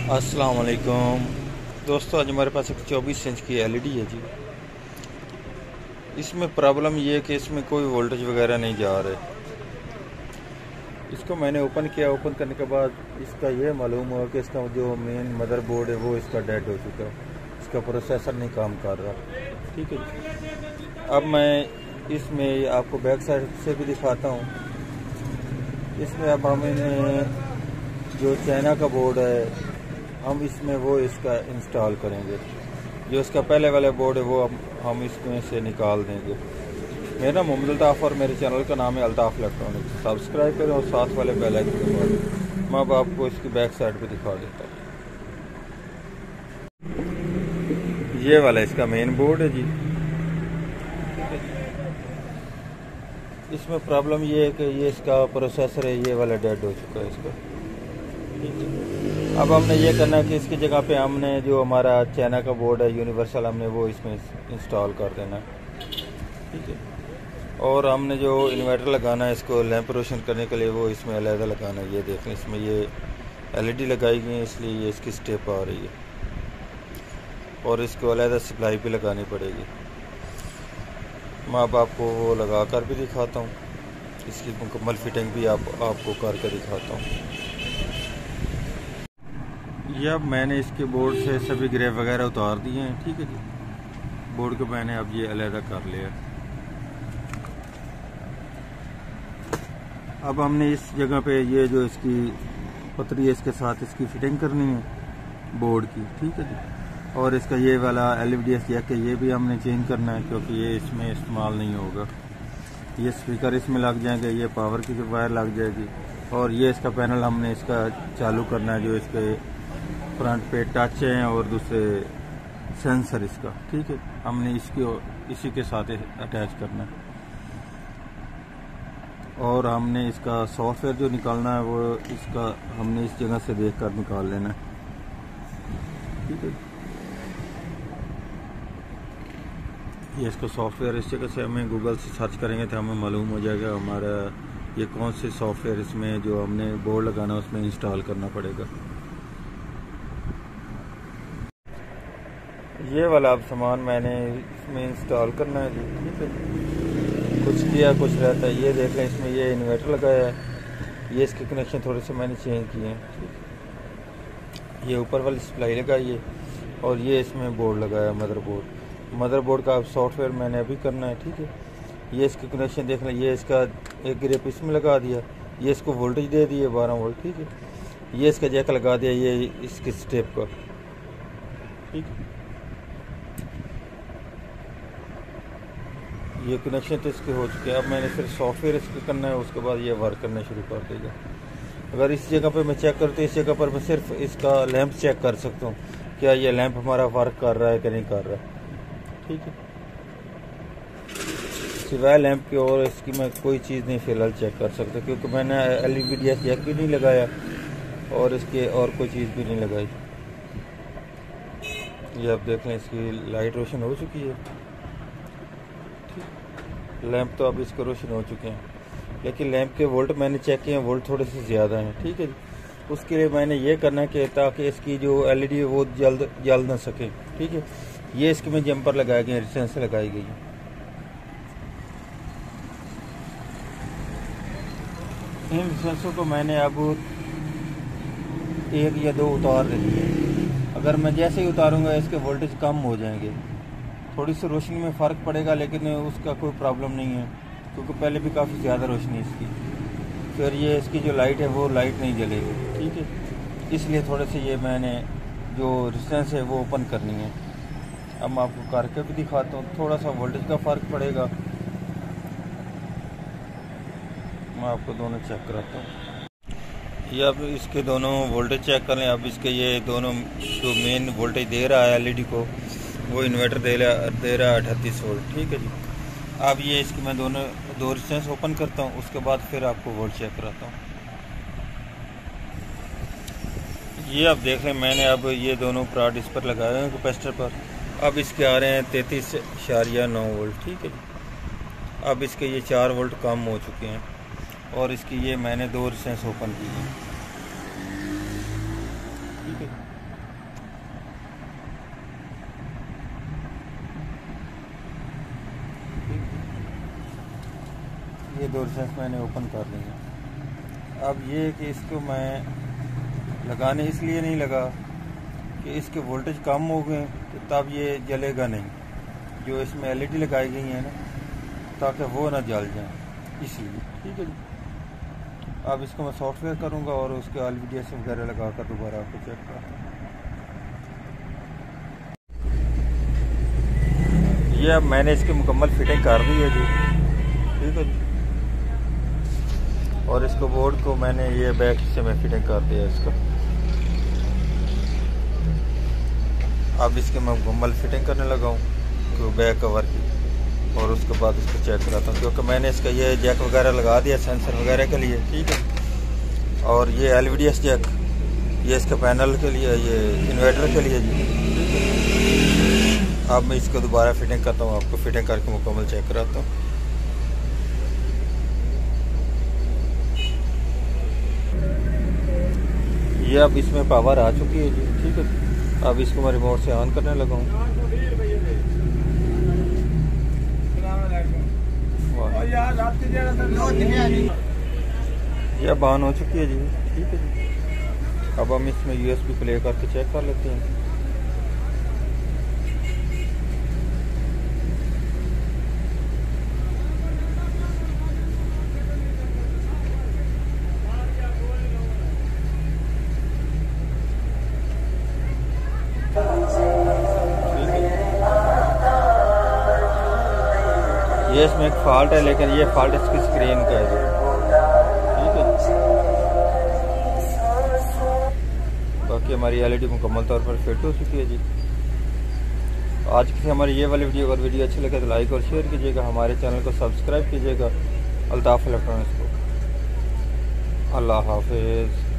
अस्सलाम वालेकुम दोस्तों, आज हमारे पास एक 24 इंच की एलईडी है जी। इसमें प्रॉब्लम ये है कि इसमें कोई वोल्टेज वगैरह नहीं जा रहा है। इसको मैंने ओपन किया। ओपन करने के बाद इसका ये मालूम हुआ कि इसका जो मेन मदरबोर्ड है वो इसका डेड हो चुका है। इसका प्रोसेसर नहीं काम कर रहा। ठीक है जी। अब मैं इसमें आपको बैक साइड से भी दिखाता हूँ। इसमें अब हमने जो चाइना का बोर्ड है हम इसमें वो इसका इंस्टॉल करेंगे। जो इसका पहले वाला बोर्ड है वो हम इसमें से निकाल देंगे। मेरा नाम मोहम्मद अल्ताफ़ और मेरे चैनल का नाम है अल्ताफ़ इलेक्ट्रॉनिक्स। सब्सक्राइब करें और साथ वाले बेल आइकन दबा दें। मैं अब आपको इसकी बैक साइड पे दिखा देता हूँ। ये वाला इसका मेन बोर्ड है जी। इसमें प्रॉब्लम ये है कि ये इसका प्रोसेसर है, ये वाला डेड हो चुका है इसका। ठीक है। अब हमने ये करना है कि इसकी जगह पे हमने जो हमारा चाइना का बोर्ड है यूनिवर्सल, हमने वो इसमें इंस्टॉल कर देना है। ठीक है। और हमने जो इन्वर्टर लगाना है इसको लैंप रोशन करने के लिए वो इसमें अलग लगाना है। ये देखें, इसमें ये एलईडी लगाई गई है, इसलिए ये इसकी स्टेप आ रही है और इसको अलग सप्लाई भी लगानी पड़ेगी। मैं अब आपको वो लगा कर भी दिखाता हूँ। इसकी मुकम्मल फिटिंग भी आपको करके दिखाता हूँ। ये अब मैंने इसके बोर्ड से सभी ग्रे वगैरह उतार दिए हैं। ठीक है जी। बोर्ड को मैंने अब ये अलग कर लिया। अब हमने इस जगह पे ये जो इसकी पतरी है इसके साथ इसकी फिटिंग करनी है बोर्ड की। ठीक है जी। और इसका ये वाला LVDS जैक है, ये भी हमने चेंज करना है क्योंकि ये इसमें इस्तेमाल नहीं होगा। ये स्पीकर इसमें लग जाएंगे, ये पावर की जो वायर लग जाएगी। और ये इसका पैनल हमने इसका चालू करना है, जो इसके फ्रंट पे टच है और दूसरे सेंसर इसका। ठीक है। हमने इसी के साथ अटैच करना है। और हमने इसका सॉफ्टवेयर जो निकालना है वो इसका हमने इस जगह से देख कर निकाल लेना है। ठीक है। ये इसका सॉफ्टवेयर इस जगह से हमें गूगल से सर्च करेंगे तो हमें मालूम हो जाएगा हमारा ये कौन से सॉफ्टवेयर इसमें जो हमने बोर्ड लगाना है उसमें इंस्टॉल करना पड़ेगा। ये वाला अब सामान मैंने इसमें इंस्टॉल करना है जी। ठीक है। कुछ किया कुछ रहता है। ये देख लें, इसमें ये इन्वर्टर लगाया है। ये इसके कनेक्शन थोड़े से मैंने चेंज किए हैं। ठीक है। ये ऊपर वाली सप्लाई लगाई है और ये इसमें बोर्ड लगाया मदरबोर्ड का अब सॉफ्टवेयर मैंने अभी करना है। ठीक है। ये इसके कनेक्शन देख लें। ये इसका एक ग्रिप इसमें लगा दिया। ये इसको वोल्टेज दे दिए 12 वोल्ट। ठीक है। ये इसका जैक लगा दिया ये इसकी स्टेप का। ठीक है। ये कनेक्शन तो इसके हो चुके हैं। अब मैंने सिर्फ सॉफ्टवेयर इसके करना है, उसके बाद ये वर्क करना शुरू कर देगा। अगर इस जगह पे मैं चेक करता हूँ, इस जगह पर मैं सिर्फ इसका लैंप चेक कर सकता हूँ, क्या ये लैंप हमारा वर्क कर रहा है कि नहीं कर रहा है। ठीक है। सिवाय लैंप की और इसकी मैं कोई चीज़ नहीं फ़िलहाल चेक कर सकता क्योंकि मैंने LVDS जैक भी नहीं लगाया और इसके और कोई चीज़ भी नहीं लगाई। ये आप देख लें, इसकी लाइट रोशन हो चुकी है। लैंप तो अब इसके रोशन हो चुके हैं, लेकिन लैंप के वोल्ट मैंने चेक किए हैं, वोल्ट थोड़े से ज़्यादा हैं। ठीक है। उसके लिए मैंने ये करना है कि ताकि इसकी जो LED है वो जल ना सके। ठीक है। ये इसके में जंपर लगाए गए हैं, रेजिस्टेंस लगाई गई है। इन रेजिस्टेंसों को मैंने अब 1 या 2 उतार दिए। अगर मैं जैसे ही उतारूंगा इसके वोल्टेज कम हो जाएंगे। थोड़ी सी रोशनी में फ़र्क पड़ेगा लेकिन उसका कोई प्रॉब्लम नहीं है क्योंकि पहले भी काफ़ी ज़्यादा रोशनी इसकी। फिर ये इसकी जो लाइट है वो लाइट नहीं जलेगी। ठीक है। इसलिए थोड़े से ये मैंने जो रेजिस्टेंस है वो ओपन करनी है। अब मैं आपको करके भी दिखाता हूँ। थोड़ा सा वोल्टेज का फ़र्क पड़ेगा। मैं आपको दोनों चेक कराता हूँ। ये अब इसके दोनों वोल्टेज चेक कर लें। अब इसके ये दोनों जो मेन वोल्टेज दे रहा है LED को वो इन्वर्टर दे रहा है 38 वोल्ट। ठीक है जी। अब ये इसकी मैं दो रेजिस्टेंस ओपन करता हूँ, उसके बाद फिर आपको वोल्ट चेक कराता हूँ। ये आप देख लें, मैंने अब ये दोनों प्राड इस पर लगाए हैं कैपेसिटर पर। अब इसके आ रहे हैं 33.9 वोल्ट। ठीक है जी। अब इसके ये 4 वोल्ट कम हो चुके हैं और इसकी ये मैंने 2 रेजिस्टेंस ओपन की हैं। ठीक है। दो रेजिस्टेंस मैंने ओपन कर ली है। अब ये कि इसको मैं लगाने इसलिए नहीं लगा कि इसके वोल्टेज कम हो गए तो तब ये जलेगा नहीं, जो इसमें एलईडी लगाई गई है ना, ताकि वो ना जल जाए, इसलिए। ठीक है जी। अब इसको मैं सॉफ्टवेयर करूँगा और उसके LVDS वगैरह लगा कर दोबारा आपको चेक करता हूँ। ये अब मैंने इसकी मुकम्मल फिटिंग कर दी है जी। ठीक है जी। और इसको बोर्ड को मैंने ये बैक से मैं फिटिंग कर दिया इसका। अब इसके मैं मुकम्मल फिटिंग करने लगा हूँ तो बैक कवर की, और उसके बाद इसको चेक कराता हूँ, क्योंकि मैंने इसका ये जैक वगैरह लगा दिया सेंसर वगैरह के लिए। ठीक है। और ये LVDS जैक ये इसके पैनल के लिए, ये इन्वर्टर के लिए जी। ठीक है। अब मैं इसको दोबारा फिटिंग करता हूँ, आपको फिटिंग करके मुकम्मल चेक कराता हूँ। ये अब इसमें पावर आ चुकी है जी। ठीक है। अब इसको मैं रिमोट से ऑन करने लगा हूँ। ये अब ऑन हो चुकी है जी। ठीक है जी। अब हम इसमें USB प्ले करके चेक कर लेते हैं। ये इसमें एक फॉल्ट है, लेकिन ये फॉल्ट इसकी स्क्रीन का है। ठीक है। बाकी हमारी LED मुकम्मल तौर पर फिट हो चुकी है जी। आज की हमारी ये वाली वीडियो, अगर वीडियो अच्छी लगे तो लाइक और शेयर कीजिएगा, हमारे चैनल को सब्सक्राइब कीजिएगा। अल्ताफ इलेक्ट्रॉनिक्स को। अल्लाह हाफिज़।